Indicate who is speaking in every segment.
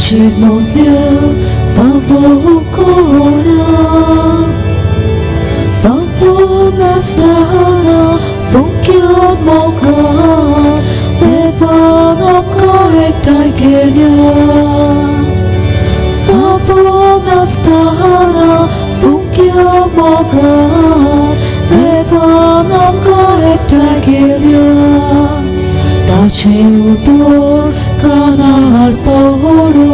Speaker 1: ci modlił fawokona fawona stara funkio moka devano koektai kelia favona stara funkio moka devano koektai kelia dace utor kanar poro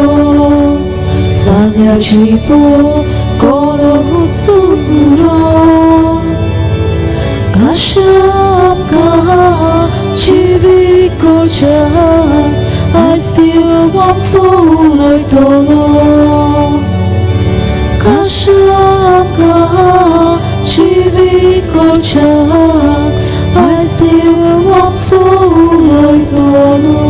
Speaker 1: sanya cipo kono utsuro kashamka civi korcha I still want so like dolo kashamka civi korcha I still want so like dolo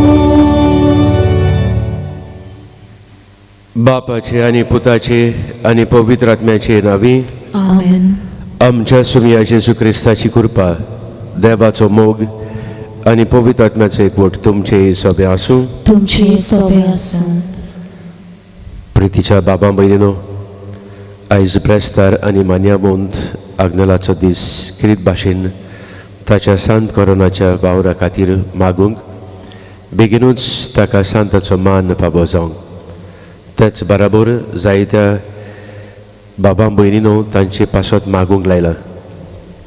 Speaker 2: बापाचे आणि पुताचे आणि पवित्र आत्म्याचे नावी
Speaker 1: Amen.
Speaker 2: आमच्या सुमिया येशू ख्रिस्ताची कृपा देवाचो मोग आणि पवित्र आत्म्याचो एकवट तुमचे सोबे आसूं
Speaker 1: तुमचे सोबे आसूं
Speaker 2: प्रितीच्या बाबा भयणीनो आयज प्रेस्तार आनी मान्याबोंत आग्नलाचो दीस किरीत भाशेन ताच्या सांत कोरोनाच्या वावरा खातीर मागूंक बेगीनूच ताका सांताचो मान फाबो जावंक तेच बराबर जायत्या बाबा भयणीनो तांचे पासत मागूंक लायला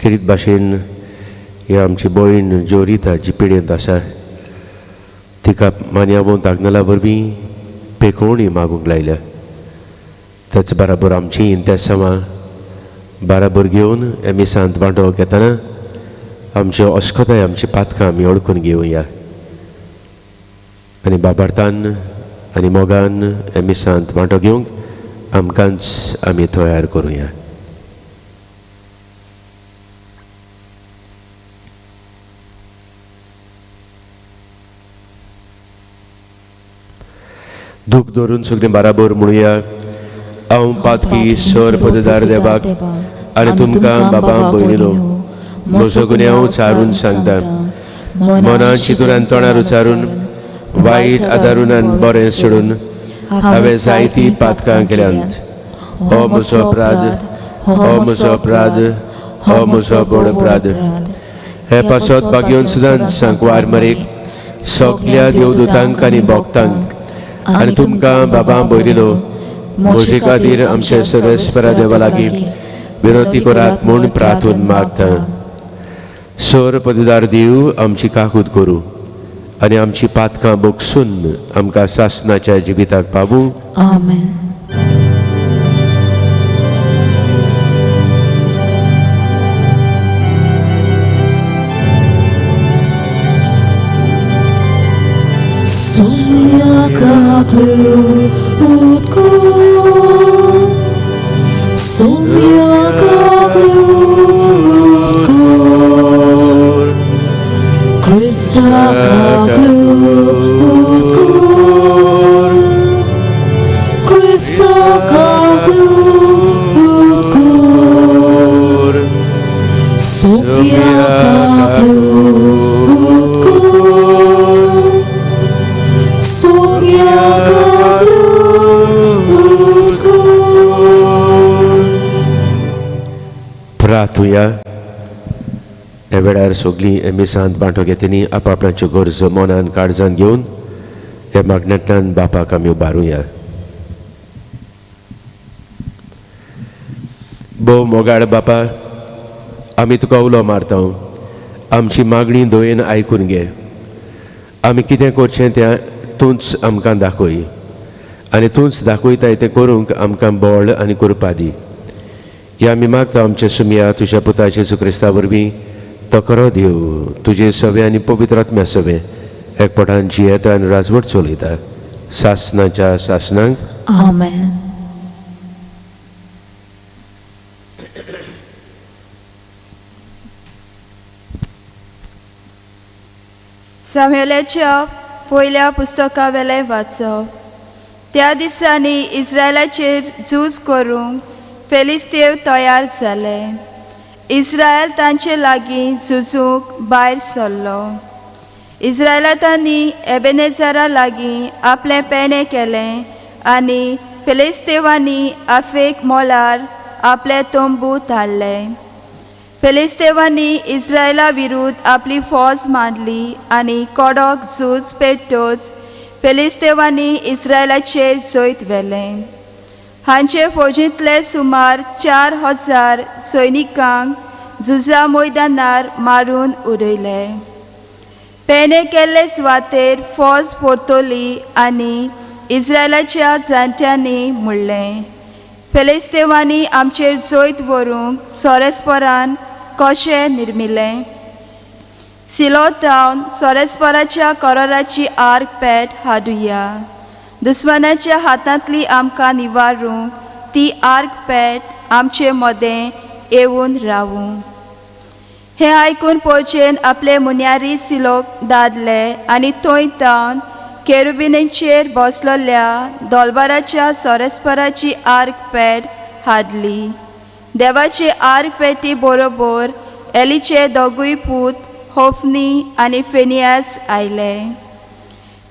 Speaker 2: किरीत भाशेन ही आमची भयण जोरिता जी पिडेंत आसा तिका मान्याबोंत आग्नला वरवीं पेकोवणी मागूंक लायल्या तेच बराबर आमची इंतेसांवां बराबर घेवन एमिसांत वांटो घेतना आमच्यो अस्कोताय आमची पातकां आमी ओळखून घेवया आनी बाबार्थान आनी मोगान एमिसांत वांटो घेवंक आमकांच आमी तयार करुया दूख धरून सगळीं बराबर म्हणुया हांव पातकी सर पददार देवाक आनी तुमकां बाबा भयणीनो म्हजो गुन्यांव चारून सांगता मनान चिंतून आनी तोंडार उच्चारून वायट आदारून आनी बरें सोडून हांवें जायतीं पातकां केल्यांत हो म्हजो अपराध हो म्हजो अपराध हो म्हजो व्हड अपराध हे पासत बागेवन सुद्दां सांकवार मरेक सगल्या देवदूतांक आनी भक्तांक आनी तुमकां बाबा भयणीनो म्हजे खातीर आमचे सर्वेस्परा देवा लागीं विनंती करात म्हूण प्रार्थून मागता सर पददार देव आमची काकूत करूं आनी आमची पातकां बोगसून आमकां सासनाच्या जिविताक पावूं
Speaker 1: Amen. Sonia utko Sonia utko Krista utko Krista utko Sonia utko Sonia utko
Speaker 2: प्रार्थुया हे वेळार सगळीं एमिसांत वांटो घेतनी आपापल्याच्यो गरजो मनान काळजान घेवन हे मागण्यांतल्यान बापाक आमी उबारुया भोव मोगाळ बापा आमी तुका उलो मारता आमची मागणी दोयेन आयकून घे आमी कितें करचें तें तूंच आमकां दाखय आनी तूंच दाखयताय तें करूंक आमकां बळ आनी कृपा दी हे आमी मागता आमच्या सुमिया तुज्या पुताचे येशू क्रिस्ता वरवीं तो खरो देव तुजे सवे आनी पवित्र आत्म्या सवे एकपटान जियेता आनी राजवट चलयता सासनाच्या सासनांक
Speaker 1: Amen.
Speaker 3: सामुएलाच्या पयल्या पुस्तका वेले वाचप त्या दिसांनी इस्रायलाचेर झूज करूंक फेलिस्तीव तयार जाले इस्रायल तांचे लागीं झुजूंक भायर सरलो इस्रायलांनी एबेनेजारा लागीं आपलें पेणे केलें आनी फिलिस्तेवांनी आफेक मोलार आपले तोंबू धाडले. फिलिस्तेवांनी इस्रायला विरुद्ध आपली फौज मांडली आनी कडक झूज पेटोच फिलिस्तेवांनी इस्रायलाचेर जैत व्हेलें. हांचे फौजींतले सुमार 4,000 सैनिकांक झुजा मैदानार मारून उडयले. पेणे केल्ले सुवातेर फौज परतली आनी इस्रायलाच्या जाणट्यांनी म्हणलें, फिलिस्तेवांनी आमचेर जैत व्हरूंक सोरेस्परान कशें निर्मिलें. सिलो थावन सोरेस्पराच्या कराराची आर्क पेट हाडुया. दुस्मानाच्या हातांतली आमकां निवारूंक ती आर्क पेट आमचे मदें येवन रावूं. हें आयकून पोरचेन आपले मुन्यारी सिलोक धाडले आनी थंय थावन केरुबिनींचेर बसलोल्या दोलबाराच्या सोरेस्पराची आर्क पेट हाडली. देवाचे आर्क पेटी बरोबर एलीचे दोगूय पूत होफनी आनी फिनियास आयले.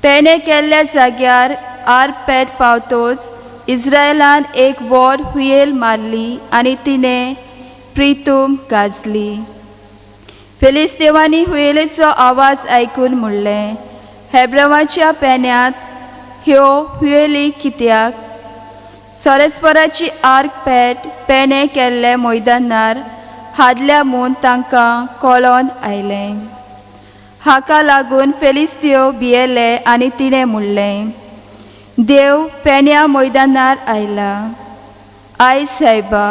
Speaker 3: पेणे केल्ल्या जाग्यार आर्क पेट पावतोच इस्रायलान एक व्हड हुयेल मारली आनी तिणें प्रितूम गाजली. फिलिस्तेवांनी हुयेलीचो आवाज आयकून म्हणलें, हेब्रोनाच्या पेण्यांत ह्यो हुयेली कित्याक? सोरेस्पराची आर्क पेट पेणे केल्ले मैदानार हाडल्या म्हूण तांकां कळोन आयलें. हाका लागून फिलिस्त्यो भियेले आनी तिणें म्हणलें, देव पेण्या मैदानार आयला. आयज सायबा,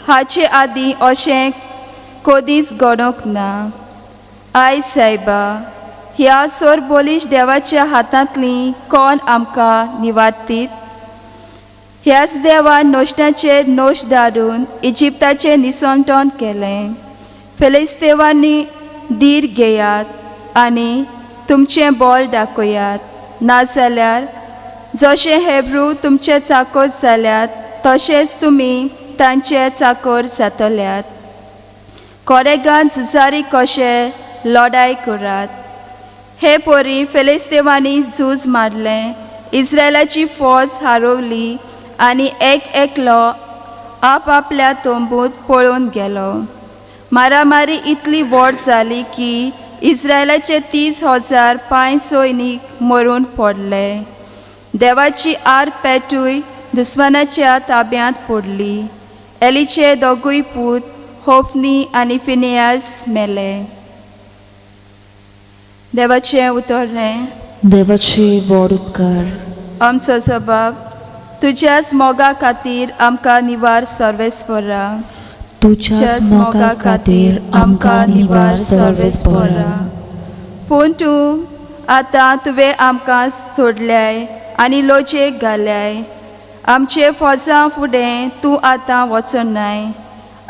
Speaker 3: हाचे आदीं अशें कधीच घडोवंक ना. आयज सायबा, ह्या सोरबोलीश देवाच्या हातांतली कोण आमकां निवाडटीत? ह्याच देवान नोशनाचेर नोश धाडून इजिप्ताचें निसंतोण केलें. फिलिस्तेवांनी धीर घेयात आनी तुमचें बळ दाखयात, नाजाल्यार जशें हेब्रू तुमचे चाकर जाल्यात तशेंच तुमी तांचे चाकर जातल्यात. कोरेगांत झुजारी कशें लढाय करात. हे पोरी फिलिस्तेवांनी झूज मारलें. इस्रायलाची फौज हारवली आनी एकलो आपल्या तोंबूत पळून गेलो. मारामारी इतली व्हड जाली की इस्रायलाचे 30,000 पांय सैनीक मरून पडले. देवाची आर्क पेटूय दुस्मानाच्या ताब्यांत पडली. एलीचे दोगूय पूत होफनी आनी फिनियास मेले. देवाचें उतोरलें.
Speaker 1: देवाचे व्हड उपकार.
Speaker 3: आमचो जबाब, तुज्याच मोगा खातीर आमकां निवार सर्वेस्परा.
Speaker 1: तुज्याच मोगा खातीर आमकां निवार सर्वेस्परा.
Speaker 3: पूण तूं आतां तुवें आमकां सोडल्याय आनी लोचयेक घाल्याय. आमचे फौजां फुडें तूं आतां वचोनाय.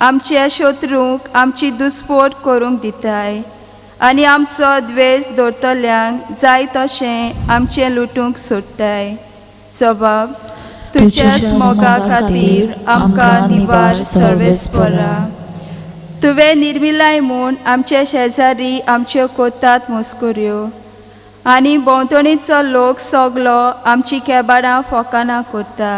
Speaker 3: आमच्या शत्रूंक आमची दुस्पोट करूंक दिताय आनी आमचो द्वेश दवरतल्यांक जाय तशें आमचें लुटूंक सोडटाय. जबाब, तुज्याच मोगा खातीर आमकां निवार सर्वेस्परा. तुवें निर्मिलाय म्हूण आमचे शेजारी आमच्यो कोतात मस्कुऱ्यो आनी भोंवतणीचो लोक सगलो आमची केबाडां फोकाना करता.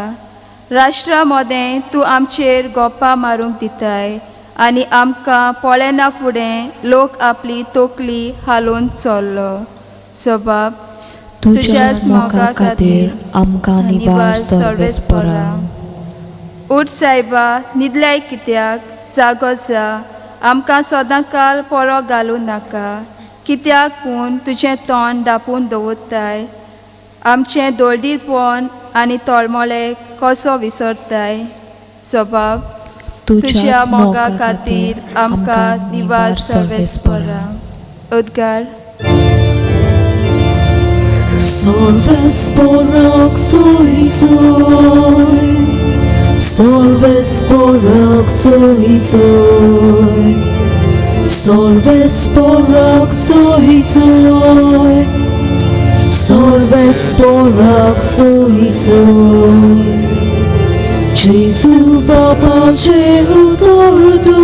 Speaker 3: राष्ट्रा मदें तूं आमचेर गोप्पा मारूंक दिताय आनी आमकां पळेना फुडें लोक आपली तोकली हालोवन चल्लो. जबाब, तुज्याच मोगा खातीर आमकां निवार सर्वेस्परा. उठ सायबा, न्हिदल्याय कित्याक? जागो जा, आमकां सदांकाल परो घालूं नाका. कित्याक म्हूण तुजें तोंड धांपून दवरताय. आमचें दोळदीरपण आनी तळमळे कसो विसरताय. जबाब, तुज्या मोगा खातीर आमकां निवार सर्वेस्परा. उद्गार.
Speaker 1: Solvesporak soy soy, Solvesporak soy soy, Solvesporak soy soy, Solvesporak soy soy. Jesu Baba Jehu Dordu,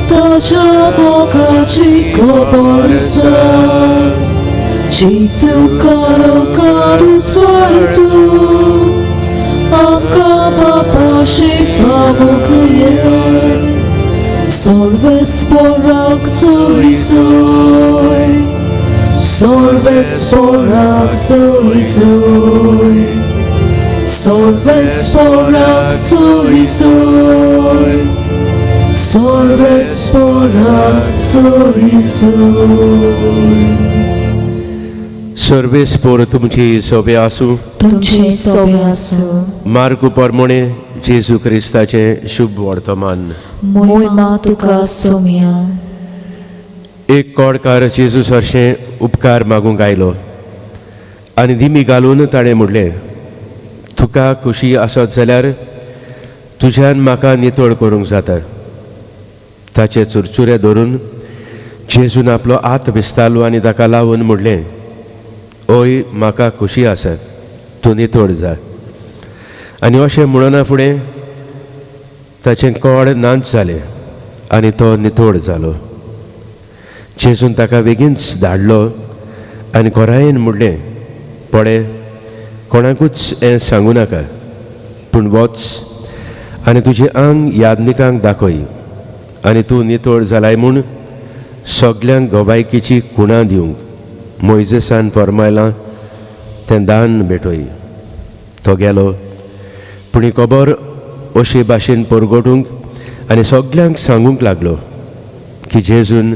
Speaker 1: Taja Boga Chico Borsa. Gesù colocado suartu Acaba pace pavoclie Solves porak soi soi Solves porak soi soi Solves porak soi soi Solves porak soi soi
Speaker 2: सर्वेस्पोर तुमची सोबे आसूं.
Speaker 1: तुमचे सोबे आसूं.
Speaker 2: मार्ग परमणे जेजू क्रिस्ताचे शुभ वर्तमान.
Speaker 1: मोहिमा तुका सोम्या.
Speaker 2: एक कोडकार जेजू सरशें उपकार मागूंक आयलो आनी दिमी घालून ताणें म्हणलें, तुका खुशी आसत जाल्यार तुज्यान म्हाका नितळ करूंक जाता. ताचे चुरचुरे धरून जेजून आपलो हात विस्तारलो आनी ताका लावून म्हणलें, ओय म्हाका खुशी आसा, तूं नितळ जा. आनी अशें म्हणना फुडें ताचें कोड नांच जालें आनी तो नितळ जालो. जेजून ताका बेगीनच धाडलो आनी खोरायेन म्हणलें, पळय, कोणाकूच हें सांगू नाका, पूण वच आनी तुजें आंग यादनिकांक दाखय आनी तूं नितळ जालाय म्हूण सगल्यांक गोबायकीची खुणां दिवंक मोइजेसान फरमायलां तें दान भेटोय. तो गेलो, पूण ही खबर अशे भाशेन परगटूंक आनी सगल्यांक सांगूंक लागलो की जेजून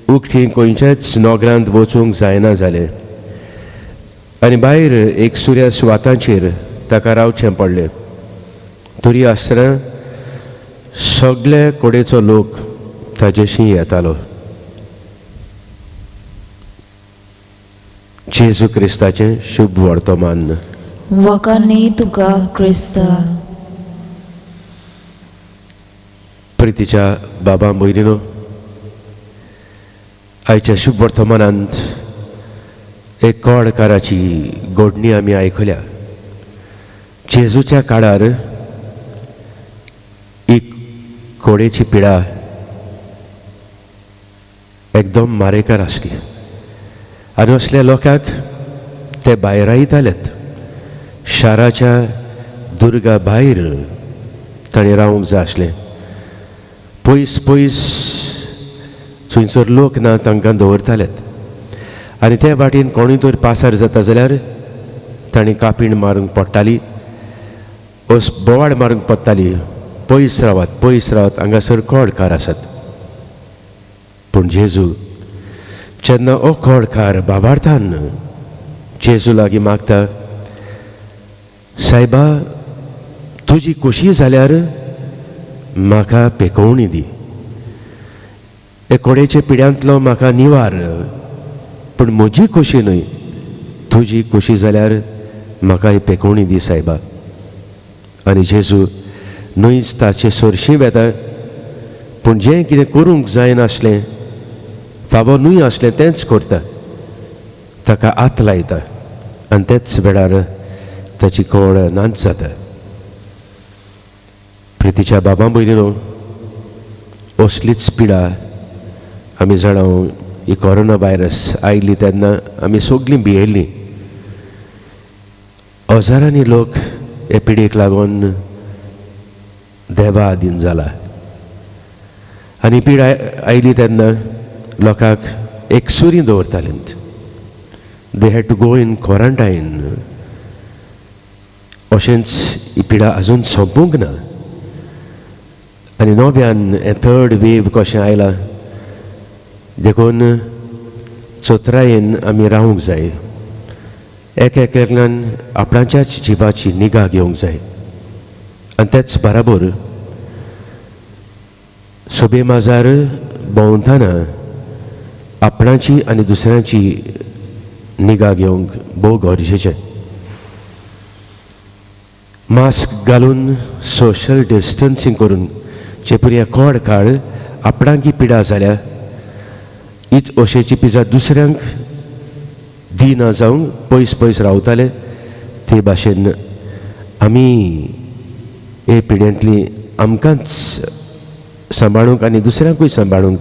Speaker 2: उक्ती खंयच्याच नोगरांत वचूंक जायना जालें आनी भायर एक सुर्या सुवातांचेर ताका रावचें पडलें. तरी आसतना सगळे कोडेचो लोक ताजेशी येतालो. जेजू क्रिस्ताचें शुभ वर्तमान.
Speaker 1: वकानी तुका क्रिस्ता.
Speaker 2: प्रितीच्या बाबा भयणीनो, आयच्या शुभ वर्तमानांत एक कोडकाराची गोडणी आमी आयकल्या. जेजूच्या काळार एक कोडेची पिडा एकदम मारेकार आसली आनी असल्या लोकांक ते भायर रायतालेत. शाराच्या दुर्गा भायर ताणें रावूंक जाय आसलें. पयस पयस थंयसर लोक ना तांकां दवरतालेत आनी त्या वाटेन कोणूय तर पासार जाता जाल्यार ताणीं कापीण मारूंक पडटाली, बोवाड मारूंक पडटाली. पयस रावात हांगासर कोडकार आसात. पूण जेजू जेन्ना हो कोडकार बाबार्थान जेजू लागीं मागता, सायबा तुजी खुशी जाल्यार म्हाका पेकोवणी दी. हे कोडेचे पिड्यांतलो म्हाका निवार, पूण म्हजी खुशी न्हय, तुजी खुशी जाल्यार म्हाका ही पेकोवणी दी सायबा. आनी जेजू न्हयच ताचे सोरशीं वेता, पूण जें कितें करूंक जायनासलें, फावो न्हय आसलें तेंच करता. ताका हात लायता आनी तेच वेळार ताची कोड नांच जाता. प्रितीच्या बाबा भयणीनो, असलीच पिडा आमी जाणां ही कोरोना व्हायरस आयली तेन्ना आमी सगळीं भियेल्लीं. हजारांनी लोक हे पिडेक लागून देवा आदीन जाला. आनी पिडा आयली तेन्ना लोकांक एकसुरी दवरतालीं. They had to go in quarantine. अशेंच ही पिडा आजून सोंपूंक ना आनी नव्यान हें थर्ड वेव कशें आयलां देखून चोत्रायेन आमी रावूंक जाय. एकल्यान आपणाच्याच जिवाची निगा घेवंक जाय. आनी तेच बराबर सोबे माजार भोंवतना आपणाची आनी दुसऱ्यांची निगा घेवंक भोव गरजेचें. मास्क घालून सोशल डिस्टन्सींग करून जे पुर्या कोड काळ आपणाकी पिडा जाल्या हीच अशेची पिजा दुसऱ्यांक दिना जावंक पयस पयस रावताले. ते भाशेन आमी हे पिड्यांतली आमकांच सांबाळूंक आनी दुसऱ्यांकूय सांबाळूंक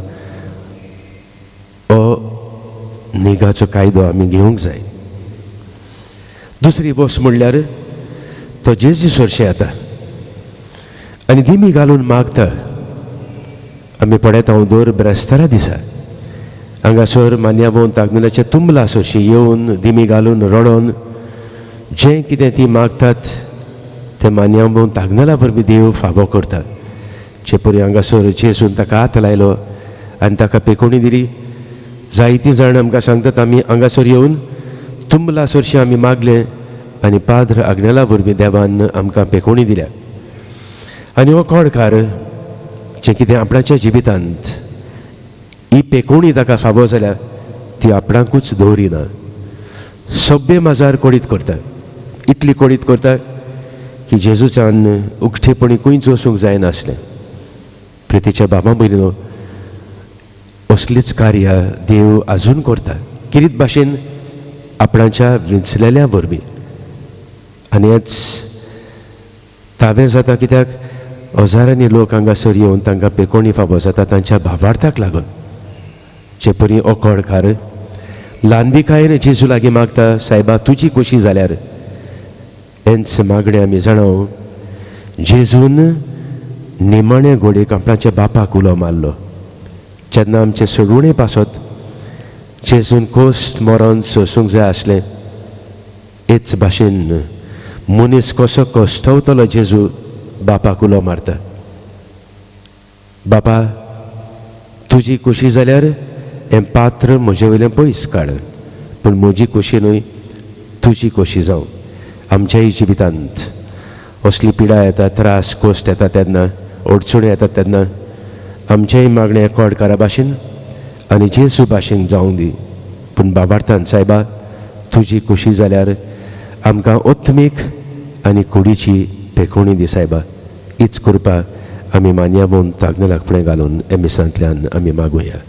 Speaker 2: हो निगाचो कायदो आमी घेवंक जाय. दुसरी गोश्ट म्हणल्यार तो जेजू सोरशें येता आनी दिमी घालून मागता. आमी पळयत हांव दर ब्रेस्तारा दिसा हांगासर मान्याबोन तागनाच्या तुंबला सोरशीं येवन दिमी घालून रडोन जें कितें ती मागतात तें मान्याबोन तागनाला वरवीं देव फावो करता. चे परी हांगासर जेजून ताका हात लायलो आनी ताका पेकोणी दिली. जायतीं जाण आमकां सांगतात आमी हांगासर येवन तुंबला सोरशीं आमी मागलें आनी पाद्र आग्नेला वरवीं देवान आमकां पेकोणी दिल्या. आनी हो कोणकार जें कितें आपणाच्या जिवितांत ही पेकोणी ताका फावो जाल्या ती आपणाकूच दवरिना. सभ्य माजार कोडीत करता, इतली कोडीत करता की जेजूच्यान उक्तेपणी खंयच वचूंक जायनासलें. प्रितीच्या बाबा भयणीनो, असलीच कार्यां देव आजून करता, किरीत भाशेन आपणाच्या विंचलेल्या वरवीं. आनी हेंच ताबें जाता कित्याक हजारांनी लोक हांगासर येवन तांकां पेकोणी फावो जाता तांच्या भावार्थाक लागून. जे परी हो कोणकार ल्हानबिकायेन जेजू लागीं मागता, सायबा तुजी खोशी जाल्यार हेंच मागणें आमी जाणाव. जेजून निमाणे घोडयेक आपणाच्या बापाक उलो मारलो. जेन्ना आमचे सोडवणे पासत जेजून कोस्ट मोरोन सोंसूंक जाय आसलें, हेच भाशेन मनीस कसो कश्टवतलो जेजू बापाक उलो मारता. बापा तुजी खोशी जाल्यार हें पात्र म्हजे वयलें पयस काड, पूण म्हजी खोशी न्हय तुजी खोशी जावं. आमच्याय जिवितांत असली पिडा येता, त्रास कोश्ट येता तेन्ना, अडचण्यो येतात तेन्ना आमचेय मागणें कोडकारा भाशेन आनी जेजू भाशेन जावंक दी. पूण बाबार्थान सायबा तुजी खोशी जाल्यार आमकां ओत्मीक आनी कुडीची पेकोणी दी सायबा. हीच कृपा आमी मान्याबोन तागनालाक फुडें घालून हे मिसांतल्यान आमी मागुया.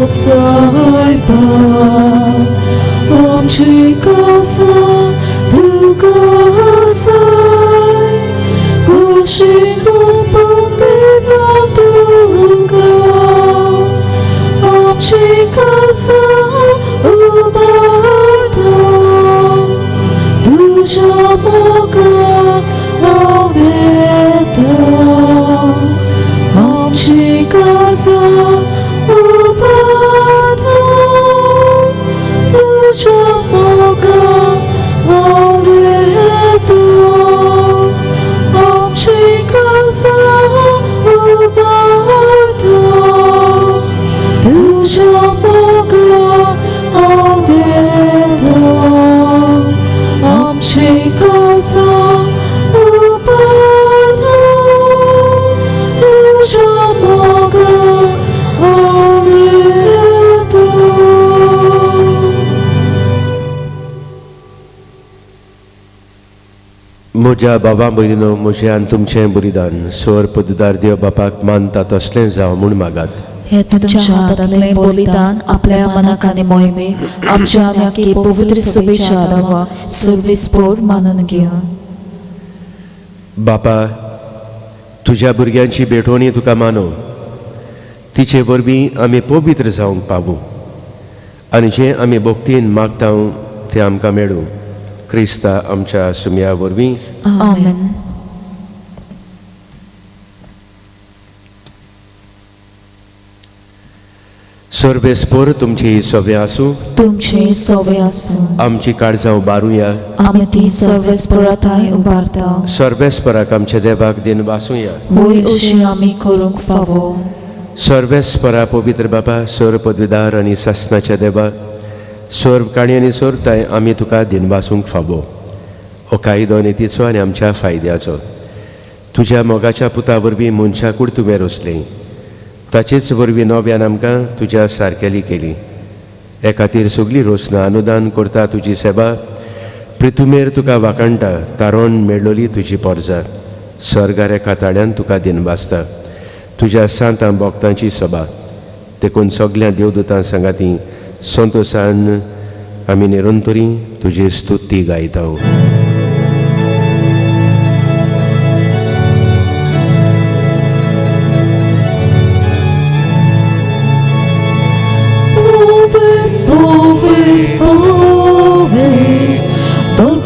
Speaker 1: Saiba Om Chikasa Dugasai Gushin Upamida Duga Om Chikasa Ubarda Dujamoga Laudeta Om Chikasa
Speaker 2: म्हज्या बाबा भयणीनो, म्हजें आनी तुमचें बलिदान स्वर पददार देव बापाक मानता तसलें जावं म्हूण मागात.
Speaker 1: हे तुमच्या हातांतलें बलिदान आपल्या मनाक आनी मोहिमेक आमच्या आनी पवित्र सभेच्या आदाराक सर्विस्पोर मानून घेवन.
Speaker 2: बापा, तुज्या भुरग्यांची भेटवणी तुका मानो, तिचे वरवीं आमी पवित्र जावंक पावूं आनी जें आमी भक्तीन मागता तें आमकां मेळूं. क्रिस्ता आमच्या सुम्या वरवीं.
Speaker 1: आमेन.
Speaker 2: सर्वेस्पोर तुमची सवे आसूं,
Speaker 1: तुमचे सवे आसूं.
Speaker 2: आमची काळजां उबारुया,
Speaker 1: आमी ती सर्वेस्पराताय उबारता.
Speaker 2: सर्वेस्पराक आमच्या देवाक दिन वासूया.
Speaker 1: वय अशी आमी करूंक फावो.
Speaker 2: सर्वेस्परा पवित्र बापा, सर पदवीदार आनी सासनाच्या देवा, सोर काणी आनी सोरताय आमी तुका दिनवासूंक फावो. हो कायदो नेतीचो आनी आमच्या फायद्याचो. तुज्या मोगाच्या पुता वरवीं मनशाकूड तुवें रोसलें, ताचेच वरवीं नव्यान आमकां तुज्या सारकेली केली. हे खातीर सगळीं रोसनां अनुदान करता तुजी सेवा पृथुमेर तुका वाकणटा तारोन मेळ्ळोली तुजी पोरजां स्वर्गारे काताळ्यान तुका दिनवासता तुज्या सांतां भोगतांची सभा देखून सगळ्या देवदूतां सांगाती संतोशान आमी निरंतरी तुजी स्तुती गायता.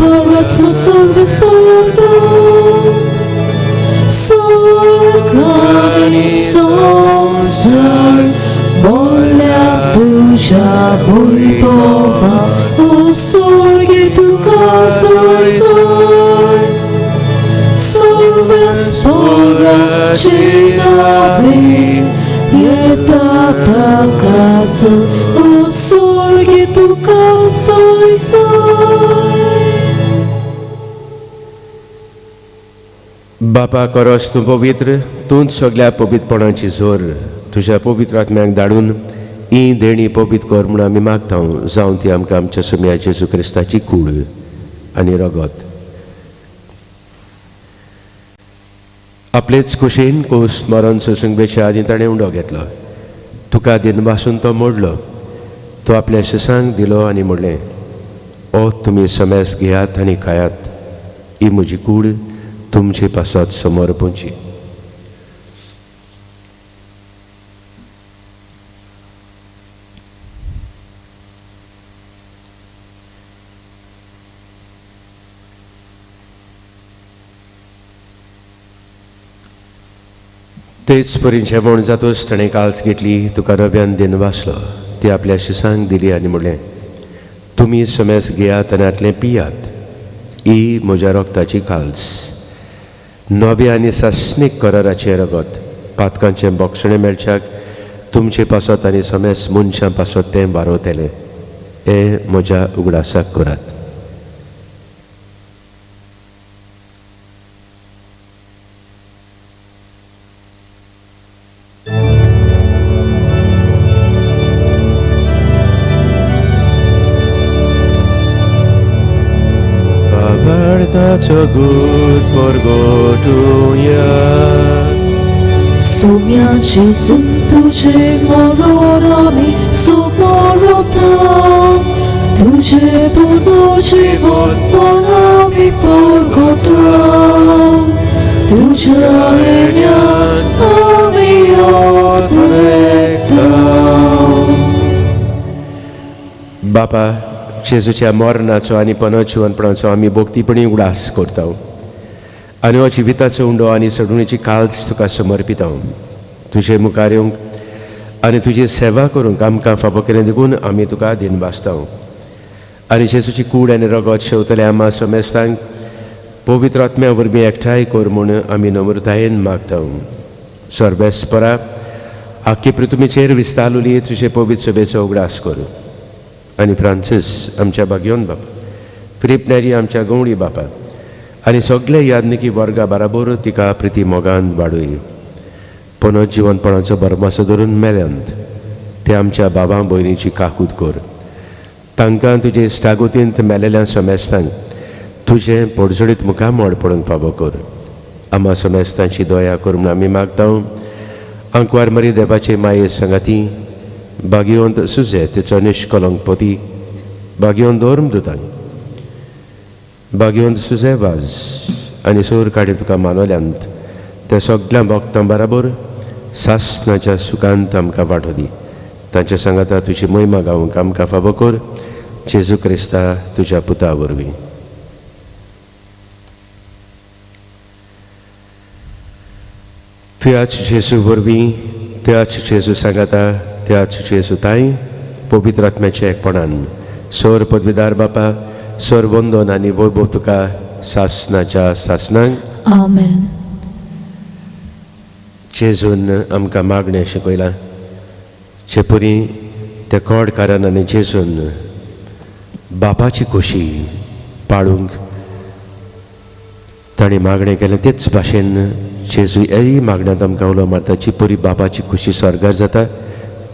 Speaker 1: Palazzo sul sporto, sorgani somsar, bolla buja vojbova, o sorgi tu kasor sor, sorves pora činavi, jeta takasu, o sorgi tu kasor sor.
Speaker 2: बापा करोस तूं पवित्र तूंच सगळ्या पवित्रपणाची जोर तुज्या पवित्र आत्म्याक धाडून ही देणी पवित्र कर म्हूण आमी मागता जावं ती आमकां आमच्या सुम्या जेजू क्रिस्ताची कूड आनी रगत. आपलेच कुशीन कोस मरण सुसंगेच्या आदी ताणें उंडो घेतलो तुका दिनपासून तो मोडलो तो आपल्या शिसांक दिलो आनी म्हणलें ओ तुमी समेस घेयात आनी खायात ही म्हजी कूड तुमचे पासत समोर पोंची. तेच परी जेवण जातूच ताणें काल्स घेतली तुका नव्यान दिन वाचलो ती आपल्या शिसांक दिली आनी म्हणलें तुमी समेस घेयात आनी आतलें पियात ही म्हज्या रोगताची काल्स नवे आनी सासणीक कराराचें रगत पातकांचें बोक्षणें मेळच्याक तुमचे पासत आनी समेस मनशां पासत तें वारोतलें हें म्हज्या उगडासाक करात. Taco good porgotunia.
Speaker 1: Sumia Gesù tuce mororami somorota, tuce bunoce vod morami porgota, tuce enian amiot recta.
Speaker 2: Bapa जेजूच्या मरणाचो आनी पनजीवनपणाचो आमी भोक्तीपणी उडास करता आनी हो जिविताचो उंडो आनी सडणुची काल्स तुका समर्पिता. तुजे मुखार येवंक आनी तुजी सेवा करूंक आमकां फाबो केलें देखून आमी तुका दिनवासता आनी जेजूची कूड आनी रगत शेवतले आमा समेस्तांक पवित्र आत्म्या वरवीं एकठांय कर म्हूण आमी नम्रतायेन मागता. सर्वेस्परा आख्खे पृथ्वीचेर विस्तारलेली तुजे पवित्र सभेचो उगडास कर आनी फ्रांसीस आमच्या भाग्योन बापा फिलिप नेरी आमच्या गवळी बापा आनी सगळे यादनिकी वर्गा बराबर तिका प्रिती मोगान वाडूय. पुनर्जीवनपणाचो बरमासो धरून मेल्यांत ते आमच्या बाबा भयणीची काकूद कर. तांकां तुजे इश्टागोतींत मेलेल्या समेस्तांक तुजें पडझडीत मुखार मोड पडूंक फावो कर. आमा समेस्तांची दया कर म्हूण आमी मागता. अंकवार मरी देवाचे माये संगाती भाग्यवंत सुजे तिचो निश्कलंक पती भाग्यवंत धर्म दुतांक भाग्यवंत सुजे वाज आनी सोर काडी तुका मानवल्यांत त्या सगळ्या भक्तां बराबर सासणाच्या सुखांत आमकां वांटो दी. तांच्या सांगाता तुजी महिमा गावंक आमकां फावो कर जेजू क्रिस्ता तुज्या पुता वरवीं. त्याच जेजू वरवीं त्याच जेजू सांगाता त्याच जेजू ताई पवित्र आत्म्याच्या एकपणान सोर पदवीदार बापा सोर वंदन आनी वैभव तुका सासणाच्या सासणांक
Speaker 1: आमेन.
Speaker 2: जेजून आमकां मागणें शिकयलां जे परी त्या कोडकारान आनी जेजून बापाची खोशी पाळूंक ताणें मागणें केलें तेच भाशेन जेजू हेय मागण्यांत आमकां उलो मारता जी परी बापाची खोशी स्वर्गार जाता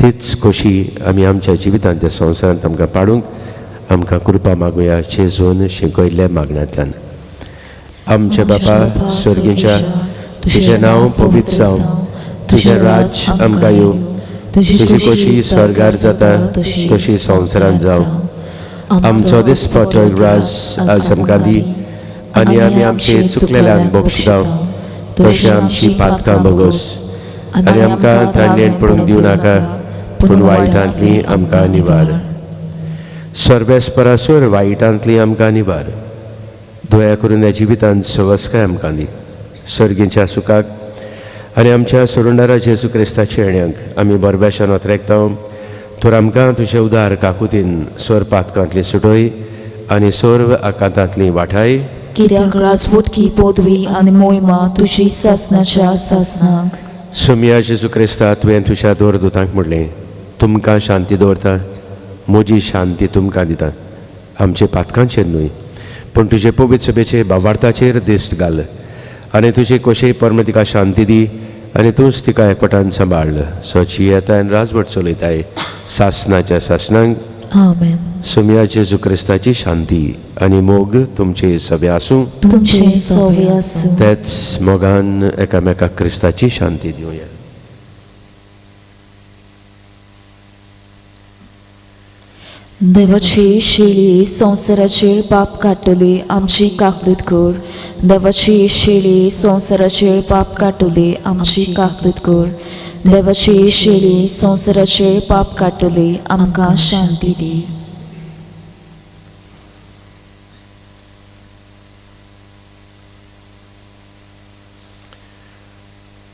Speaker 2: तीच खोशी आमी आमच्या जिवितांत त्या संवसारांत आमकां पाळूंक आमकां कृपा मागुया जेजून शिकयल्ल्या मागण्यांतल्यान. आमचे बापा स्वर्गीच्या, तुजें नांव पवित्र जावं, तुजें राज आमकां येवं, तुजी कशी स्वर्गार जाता तशी संवसारांत जावं. आमचो दिसपट्टो राज आज आमकां दी, आनी आमी आमचे चुकलेल्यांक बक्षितांव तशें आमची पातकां बगोस, आनी आमकां तांणयेंत पडूंक दिवं नाका, पूण वायटांतली आमकां निवार. सर्वेस्परासूर वायटांतली आमकां निवार. दया करून ह्या जिवितांत सवस्काय आमकां दी. सर्गीच्या सुखाक आनी आमच्या सोडूनदारा जेजू क्रिस्ताच्या येण्याक आमी बरबेशान वतरेकतां. तर आमकां तुजें उदार काकुतीन सोर पातकांतली सुटोय आनी सोर्व आकांतांतली वाठाय.
Speaker 1: कित्याक राजवटकी पदवी आनी मोहिमा तुजी सासनाच्या सासनाक.
Speaker 2: सुमया जेजू क्रिस्ता तुवें तुज्या दोरदूतांक म्हणलें, तुमकां शांती दवरता, म्हजी शांती तुमकां दिता. आमचे पातकांचेर न्हय पूण तुजे पवित्र सभेचे भावार्थाचेर दिश्ट घाल, आनी तुजी कशेय परमे तिका शांती दी, आनी तूंच तिका एकवटान सांबाळ. सोची येता आनी राजवट चलयताय सासनाच्या सासनांक.
Speaker 1: आमेन.
Speaker 2: सुमया जेजू क्रिस्ताची शांती आनी मोग तुमचे सभे आसूं.
Speaker 1: तुमचे सवे आसूं.
Speaker 2: तेच मोगान एकामेकाक क्रिस्ताची शांती दिवया.
Speaker 1: देवाची शेळी संवसाराचेर पाप काडटली आमची काकलूत कर. देवाची शेळी संवसाराचेर पाप काडटली आमची काकलूत कर. देवाची शेळी संवसाराचेर पाप काडटली आमकां शांती दी.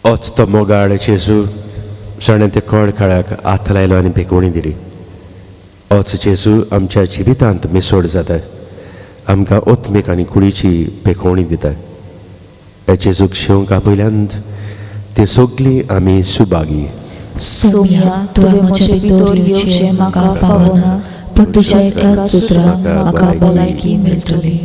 Speaker 2: होच तो मोगाळ जेजू जाणें ते कोण काळाक हात लायलो आनी भिकवणी दिली. होच जेजू आमच्या जिवितांत मिसोड जाता, आमकां ओत्मीक आनी कुडीची भिकवणी दिता. हे जेजूक शेवंक आपयल्यान ती सगळीं आमी सुभागी.
Speaker 1: सोम्या तुवें म्हजे भितर येवचें म्हाका फावना, पूण तुज्या एकाच उतरान म्हाका भलायकी मेळटली.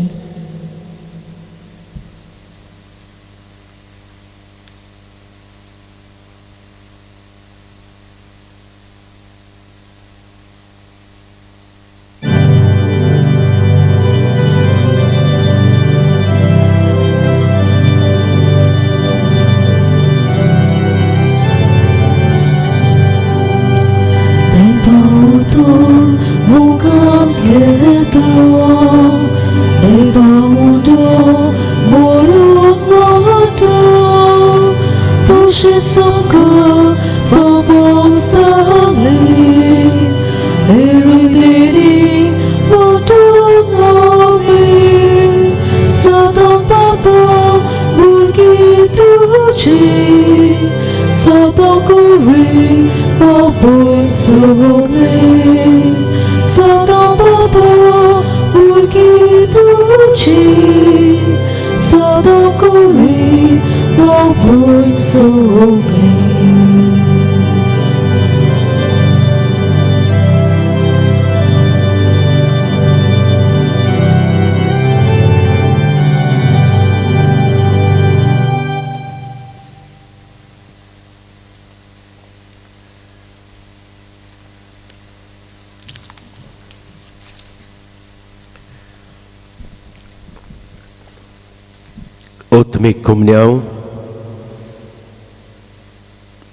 Speaker 1: ओत्मीक कुमन्याव,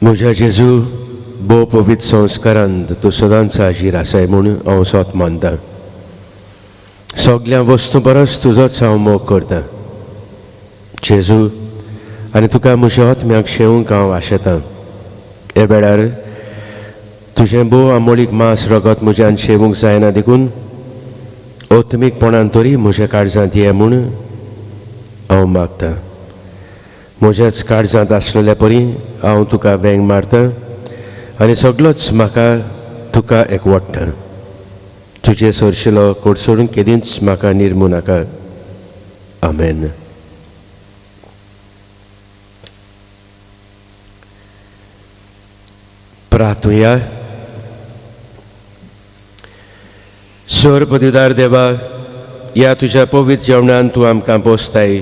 Speaker 1: म्हज्या जेजू भोव पवित्र संस्कारांत तूं सदांच हाजीर आसाय म्हूण हांव सोत मानतां. सगळ्या वस्तू परस तुजोच हांव मोग करतां जेजू, आनी तुका म्हज्या ओत्म्याक शेवंक हांव आशेतां. हे वेळार तुजें भोव आमोळीक मांस रगत म्हज्यान शेवूंक जायना देखून ओत्मीकपणान तरी म्हज्या काळजांत ये म्हूण हांव मागतां. म्हज्याच काळजांत आसलेल्या परी हांव तुका वेंग मारतां आनी सगळोच म्हाका तुका एकवटता. तुजे सरशिलो कोडसोडून केदींच म्हाका निर्मू नाका. आमेन. प्रार्थुया. सोर पदवीदार देवा, ह्या तुज्या पवित्र जेवणान तूं आमकां पोसताय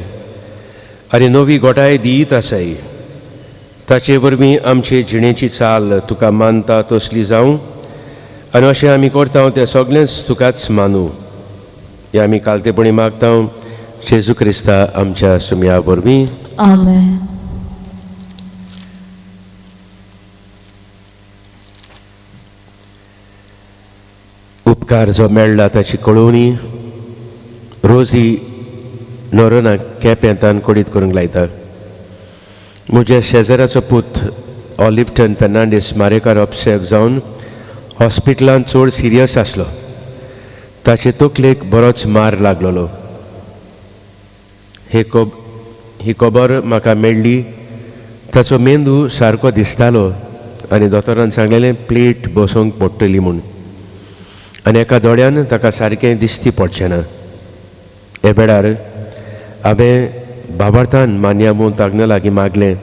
Speaker 1: आनी नवी गोठाय दित आसाय. ताचे वरवीं आमचे जिणेची चाल तुका मानता तसली जावं, आनी अशें आमी करता तें सगळेंच तुकाच मानूं. हे आमी कालतेपणी मागता जेजू क्रिस्ता आमच्या सुमया वरवीं.
Speaker 2: आमेन.
Speaker 1: उपकार जो मेळ्ळा ताची कळोवणी रोजी नोरोना केप्यांतान कोडीत करूंक लायता. म्हज्या शेजाऱ्याचो पूत ऑलिव्हटन फेर्नांडीस मारेकार अपसेक जावन हॉस्पिटलांत चड सिरियस आसलो. ताचे तकलेक बरोच मार लागलेलो. ही खबर म्हाका मेळ्ळी. ताचो मेंदू सारको दिसतालो आनी दोतोरान सांगलेलें प्लेट बसोवंक पडटली म्हूण. आनी एका दोळ्यान ताका सारकें दिसती पडचें ना. हे वेळार हांवें बाबार्थान मान्यामू तागना लागीं मागलें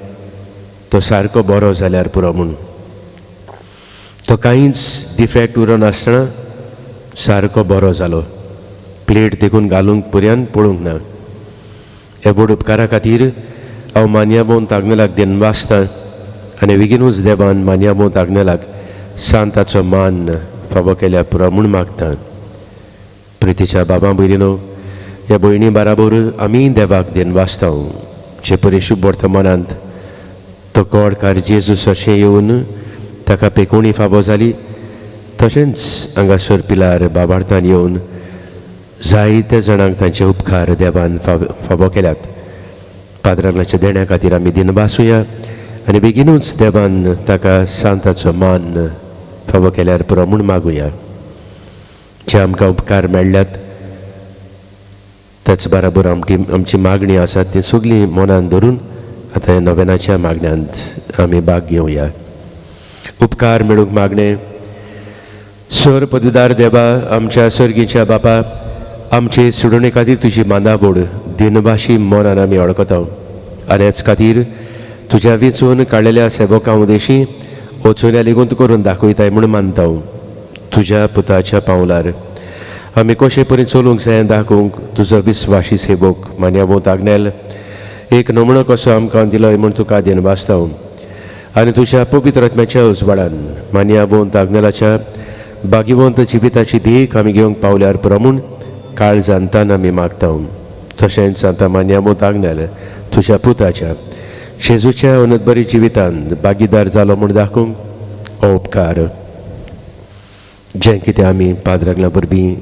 Speaker 1: तो सारको बरो जाल्यार पुरो म्हूण. तो कांयच डिफेक्ट उरो नासतना सारको बरो जालो. प्लेट देखून घालूंक पर्यान पळोवंक ना. हे व्हड उपकारा खातीर हांव मान्यामोन तागनलाक देनवासतां आनी बेगीनूच देवान मान्यामोन तागनलाक सांताचो मान फावो केल्या पुरो म्हूण मागता. प्रितीच्या बाबा भयणीनो, ह्या भयणी बाराबर आमी देवाक देनवासता जे परिशुभ वर्तमानांत तो कोडकार जेजूस अशें येवन ताका पेकोवणी फावो जाली. तशेंच हांगासर पिलार बाबार्थान येवन जायते जाणांक तांचे उपकार देवान फावो केल्यात. पाद्रांगाच्या देण्या खातीर आमी दिनवासुया आनी बेगीनूच देवान ताका सांताचो मान फावो केल्यार पुरो म्हूण मागुया. जे आमकां उपकार मेळ्ळ्यात त्याच बराबर आमची मागणी आसा ती सगळी मनान धरून आतां ह्या नव्यानाच्या मागण्यांत आमी भाग घेवया. उपकार मेळूंक मागणे. सर पदवीदार देवा, आमच्या सर्गीच्या बापा, आमचे सोडोवणे खातीर तुजी मांदाबोड दिनवाशी मनान आमी अडकता आनी हेच खातीर तुज्या वेंचून काडलेल्या सेवकां उदेशी वचून लेगून करून दाखयताय म्हूण मानता. तुज्या पुताच्या पावलार आमी कशे परी चलूंक जाय दाखोवंक तुजो विस्वाशी सेवक मान्यामोत आग्नेल एक नमुनो कसो आमकां दिलोय म्हूण तुका दिनवासता. आनी तुज्या पवित्र आत्म्याच्या उजवाडान मान्यामोत आग्नेलाच्या बागीवंत जिविताची देख आमी घेवंक पावल्यार पुरो म्हूण काळजांतान आमी मागता. तशेंच आतां मान्यामोत आग्नेल तुज्या पुताच्या जेजूच्या अनंतबरी जिवितांत बागीदार जालो म्हूण दाखोवंक हो उपकार जें कितें आमी पाद्रांगला वरवीं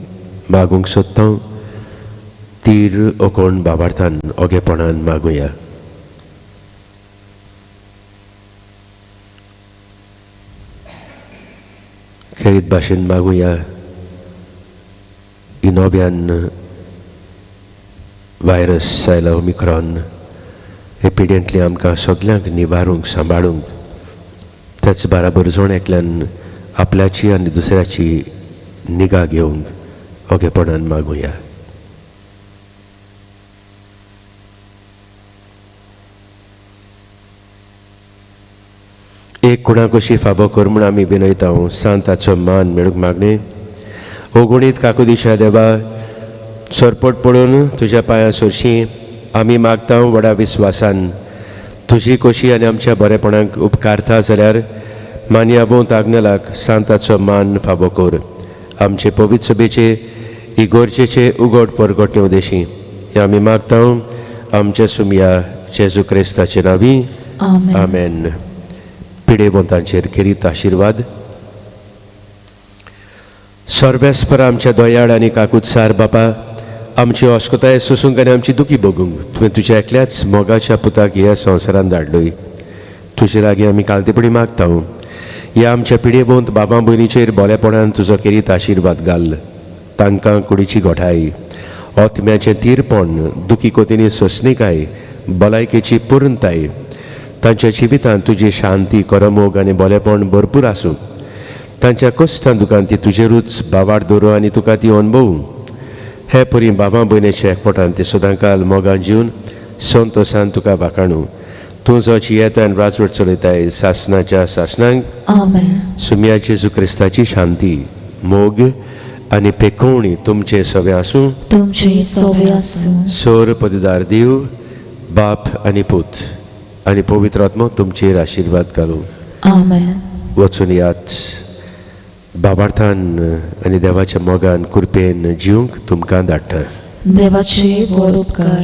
Speaker 1: मागूंक सोदता तीर ओकोण बाबार्थान ओगेपणान मागुया. खेरीत भाशेन मागुया. ही नव्यान व्हायरस आयला ओमिक्रॉन हे पिड्यांतली आमकां सगळ्यांक निवारूंक सांबाळूंक त्याच बराबर जोण एकल्यान आपल्याची आनी दुसऱ्याची निगा घेवंक ओगेपणान मागुया. एक कोणाक अशी फाबो कर म्हूण आमी विनयता. सांताचो मान मेळूंक मागणे. ओ गुणीत काकुदिशा देवा, सरपट पडून तुज्या पांयां सरशी आमी मागता व्हडा विस्वासान तुजी कशी आनी आमच्या बरेपणाक उपकारता जाल्यार मान्यामोत आग्नेलाक सांताचो मान फाबो कर. आमचे पवित्र सभेचे इगोर्जेचे उगड परगटणे उदेशी हे आमी मागता आमच्या सुमया जेजू क्रिस्ताचे नांवी. आमेन. पिडेवंतांचेर खेरीत आशिर्वाद. सर्वेस्पर आमच्या दोयाळ आनी काकुत्सार बापा, आमची अस्कोताय सोसूंक आनी आमची दुखी बगूंक तुवें तुज्या एकल्याच मोगाच्या पुताक ह्या संवसारांत धाडलोय. तुजे लागीं आमी कालतेपणी मागता ह्या आमच्या पिडेवंत बाबा भयणीचेर बोलेपणान तुजो खेरीत आशिर्वाद घाल. तांकां कुडीची गोठाय, आत्म्याचें तीरपण, दुखी कोतींनी सोंसणीकाय, भलायकेची पुर्णताय, तांच्या जिवितांत तुजी शांती, करमोग आनी बोलेपण भरपूर आसूं. तांच्या कश्टां दुखांत ती तुजेरूच बावाड दवरूं आनी तुका ती अणभवूं. हे परी बाबा भयणीच्या एकपोटान ते सदांकाल मोगान जिवन संतोशान तुका वाखाणू. तूं जो जियेता आनी राजवट चलयताय सासनाच्या सासनांक. सुमया जेजू क्रिस्ताची शांती, मोग आनी पेकोवणी तुमचे सवे आसूं. सोर पदवीदार देव, बाप आनी पूत आनी पवित्र आत्मो तुमचेर आशिर्वाद घालूं. वचून यात. बाबार्थान आनी देवाच्या मोगान कृपेन जिवंक तुमकां धाडटा.
Speaker 2: देवाचे व्हड उपकार